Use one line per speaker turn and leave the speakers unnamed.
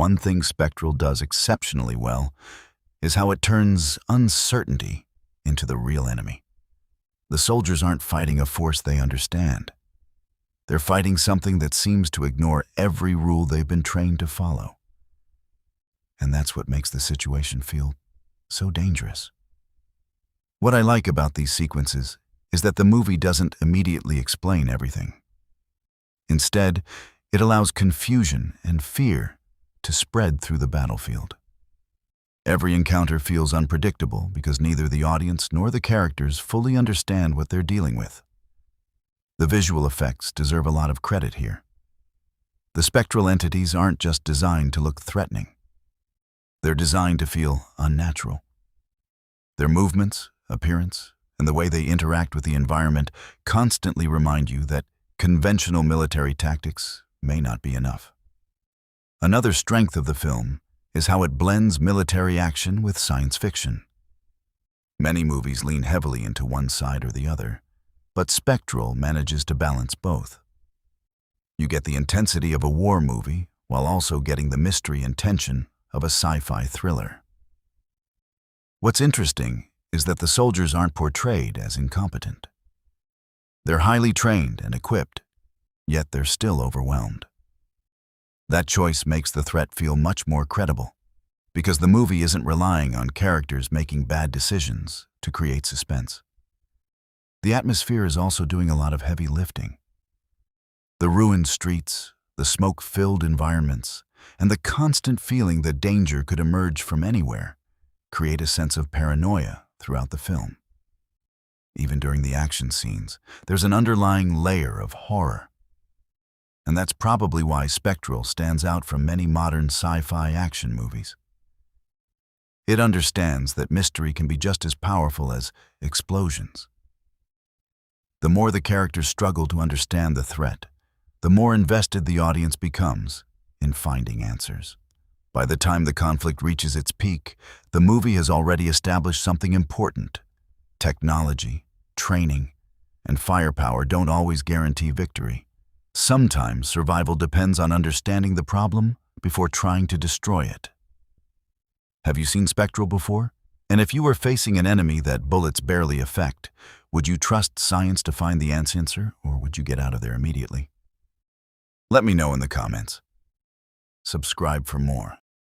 one thing Spectral does exceptionally well is how it turns uncertainty into the real enemy. The soldiers aren't fighting a force they understand. They're fighting something that seems to ignore every rule they've been trained to follow. And that's what makes the situation feel so dangerous. What I like about these sequences is that the movie doesn't immediately explain everything. Instead, it allows confusion and fear to spread through the battlefield. Every encounter feels unpredictable because neither the audience nor the characters fully understand what they're dealing with. The visual effects deserve a lot of credit here. The spectral entities aren't just designed to look threatening. They're designed to feel unnatural. Their movements, appearance, and the way they interact with the environment constantly remind you that conventional military tactics may not be enough. Another strength of the film is how it blends military action with science fiction. Many movies lean heavily into one side or the other, but Spectral manages to balance both. You get the intensity of a war movie while also getting the mystery and tension of a sci-fi thriller. What's interesting is that the soldiers aren't portrayed as incompetent. They're highly trained and equipped, yet they're still overwhelmed. That choice makes the threat feel much more credible, because the movie isn't relying on characters making bad decisions to create suspense. The atmosphere is also doing a lot of heavy lifting. The ruined streets, the smoke-filled environments, and the constant feeling that danger could emerge from anywhere create a sense of paranoia throughout the film. Even during the action scenes, there's an underlying layer of horror. And that's probably why Spectral stands out from many modern sci-fi action movies. It understands that mystery can be just as powerful as explosions. The more the characters struggle to understand the threat, the more invested the audience becomes in finding answers. By the time the conflict reaches its peak, the movie has already established something important. Technology, training, and firepower don't always guarantee victory. Sometimes survival depends on understanding the problem before trying to destroy it. Have you seen Spectral before? And if you were facing an enemy that bullets barely affect, would you trust science to find the answer, or would you get out of there immediately? Let me know in the comments. Subscribe for more.